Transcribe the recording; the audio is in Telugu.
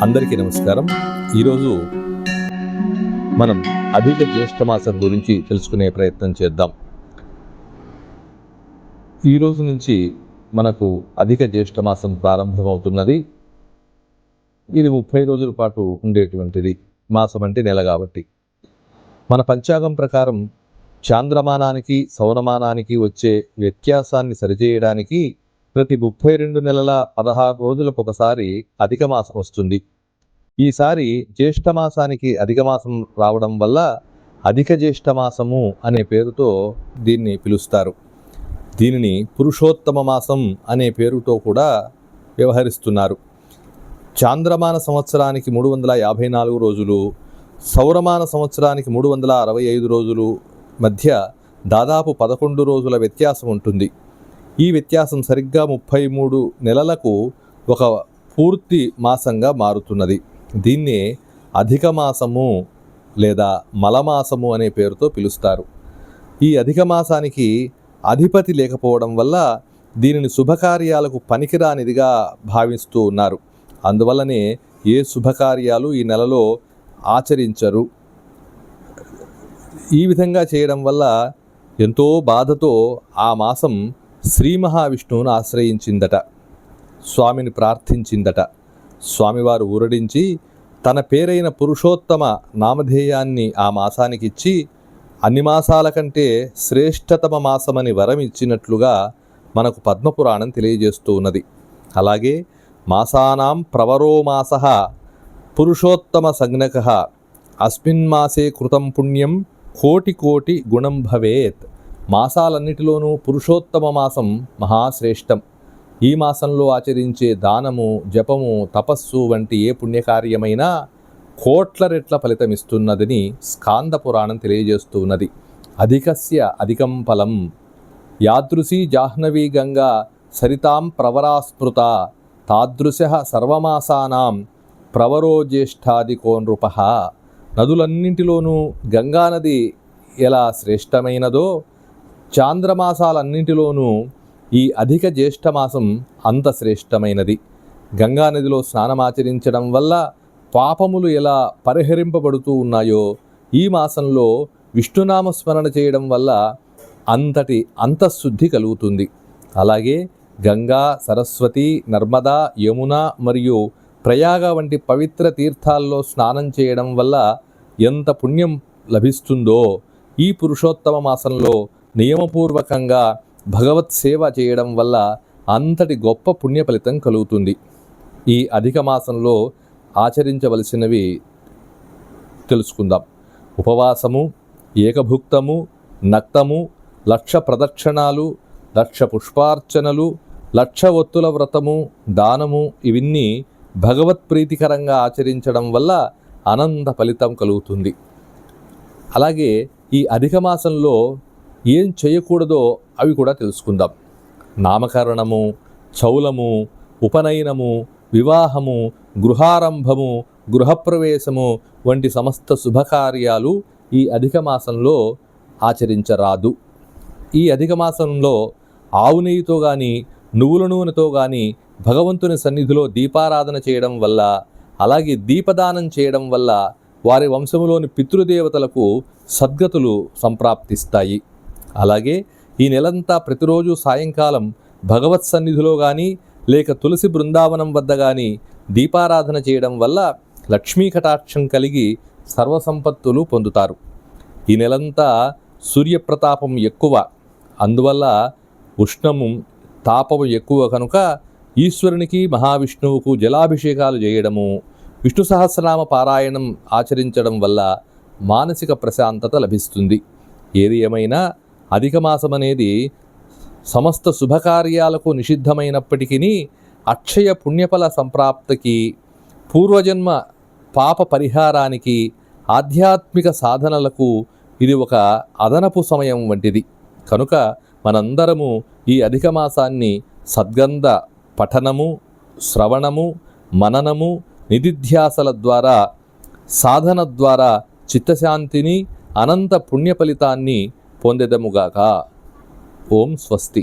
అందరికీ నమస్కారం. ఈరోజు మనం అధిక జ్యేష్ఠ మాసం గురించి తెలుసుకునే ప్రయత్నం చేద్దాం. ఈరోజు నుంచి మనకు అధిక జ్యేష్ఠ మాసం ప్రారంభమవుతున్నది. ఇది 30 రోజుల పాటు ఉండేటువంటిది. మాసం అంటే నెల కాబట్టి. మన పంచాంగం ప్రకారం చాంద్రమానానికి సౌరమానానికి వచ్చే వ్యత్యాసాన్ని సరిచేయడానికి ప్రతి 32 నెలల 16 రోజులకు ఒకసారి అధిక మాసం వస్తుంది. ఈసారి జ్యేష్ఠ మాసానికి అధిక మాసం రావడం వల్ల అధిక జ్యేష్ఠ మాసము అనే పేరుతో దీన్ని పిలుస్తారు. దీనిని పురుషోత్తమ మాసం అనే పేరుతో కూడా వ్యవహరిస్తున్నారు. చాంద్రమాన సంవత్సరానికి 354 రోజులు, సౌరమాన సంవత్సరానికి 365 రోజులు మధ్య దాదాపు 11 రోజుల వ్యత్యాసం ఉంటుంది. ఈ వ్యత్యాసం సరిగ్గా 33 నెలలకు ఒక పూర్తి మాసంగా మారుతున్నది. దీన్నే అధిక మాసము లేదా మలమాసము అనే పేరుతో పిలుస్తారు. ఈ అధిక మాసానికి అధిపతి లేకపోవడం వల్ల దీనిని శుభకార్యాలకు పనికిరానిదిగా భావిస్తూ ఉన్నారు. అందువల్లనే ఏ శుభకార్యాలు ఈ నెలలో ఆచరించరు. ఈ విధంగా చేయడం వల్ల ఎంతో బాధతో ఆ మాసం శ్రీ మహావిష్ణువును ఆశ్రయించిందట, స్వామిని ప్రార్థించిందట. స్వామివారు ఊరడించి తన పేరైన పురుషోత్తమ నామధేయాన్ని ఆ మాసానికి ఇచ్చి అన్ని మాసాల కంటే శ్రేష్టతమ మాసమని వరం ఇచ్చినట్లుగా మనకు పద్మపురాణం తెలియజేస్తూ ఉన్నది. అలాగే మాసానాం ప్రవరో మాసః పురుషోత్తమ సంజ్ఞకః అస్మిన్ మాసే కృతం పుణ్యం కోటి కోటి గుణం భవేత్. మాసాలన్నిటిలోనూ పురుషోత్తమ మాసం మహాశ్రేష్టం. ఈ మాసంలో ఆచరించే దానము, జపము, తపస్సు వంటి ఏ పుణ్యకార్యమైనా కోట్ల రెట్ల ఫలితమిస్తున్నదని స్కాంద పురాణం తెలియజేస్తూ ఉన్నది. అధికస్య అధికం ఫలం యాదృశీ జాహ్నవీ గంగా సరితాం ప్రవరాస్మృత తాదృశః సర్వమాసానాం ప్రవరో జ్యేష్ఠాదికో నృపః. నదులన్నింటిలోనూ గంగానది ఎలా శ్రేష్టమైనదో చాంద్రమాసాలన్నింటిలోనూ ఈ అధిక జ్యేష్ఠమాసం అంత శ్రేష్టమైనది. గంగానదిలో స్నానమాచరించడం వల్ల పాపములు ఎలా పరిహరింపబడుతూ ఉన్నాయో ఈ మాసంలో విష్ణునామస్మరణ చేయడం వల్ల అంతటి అంతఃశుద్ధి కలుగుతుంది. అలాగే గంగా, సరస్వతి, నర్మదా, యమున మరియు ప్రయాగ వంటి పవిత్ర తీర్థాల్లో స్నానం చేయడం వల్ల ఎంత పుణ్యం లభిస్తుందో ఈ పురుషోత్తమ మాసంలో నియమపూర్వకంగా భగవత్ సేవ చేయడం వల్ల అంతటి గొప్ప పుణ్య ఫలితం కలుగుతుంది. ఈ అధిక మాసంలో ఆచరించవలసినవి తెలుసుకుందాం. ఉపవాసము, ఏకభుక్తము, నక్తము, 1,00,000 ప్రదక్షిణాలు, 1,00,000 పుష్పార్చనలు, 1,00,000 ఒత్తుల వ్రతము, దానము ఇవన్నీ భగవత్ ప్రీతికరంగా ఆచరించడం వల్ల అనంత ఫలితం కలుగుతుంది. అలాగే ఈ అధిక మాసంలో ఏం చేయకూడదో అవి కూడా తెలుసుకుందాం. నామకరణము, చౌలము, ఉపనయనము, వివాహము, గృహారంభము, గృహప్రవేశము వంటి సమస్త శుభకార్యాలు ఈ అధిక మాసంలో ఆచరించరాదు. ఈ అధిక మాసంలో ఆవు నెయ్యితో కానీ నువ్వుల నూనెతో కానీ భగవంతుని సన్నిధిలో దీపారాధన చేయడం వల్ల, అలాగే దీపదానం చేయడం వల్ల వారి వంశములోని పితృదేవతలకు సద్గతులు సంప్రాప్తిస్తాయి. అలాగే ఈ నెలంతా ప్రతిరోజు సాయంకాలం భగవత్ సన్నిధిలో కానీ లేక తులసి బృందావనం వద్ద కానీ దీపారాధన చేయడం వల్ల లక్ష్మీ కటాక్షం కలిగి సర్వసంపత్తులు పొందుతారు. ఈ నెలంతా సూర్యప్రతాపం ఎక్కువ, అందువల్ల ఉష్ణము తాపము ఎక్కువ కనుక ఈశ్వరునికి మహావిష్ణువుకు జలాభిషేకాలు చేయడము, విష్ణు సహస్రనామ పారాయణం ఆచరించడం వల్ల మానసిక ప్రశాంతత లభిస్తుంది. ఏది ఏమైనా అధిక మాసం అనేది సమస్త శుభకార్యాలకు నిషిద్ధమైనప్పటికీ అక్షయ పుణ్యఫల సంప్రాప్తికి, పూర్వజన్మ పాప పరిహారానికి, ఆధ్యాత్మిక సాధనలకు ఇది ఒక అదనపు సమయం వంటిది. కనుక మనందరము ఈ అధిక మాసాన్ని సద్గంధ పఠనము, శ్రవణము, మననము, నిధిధ్యాసల ద్వారా, సాధన ద్వారా చిత్తశాంతిని, అనంత పుణ్య ఫలితాన్ని పొందెదముగాక. ఓం స్వస్తి.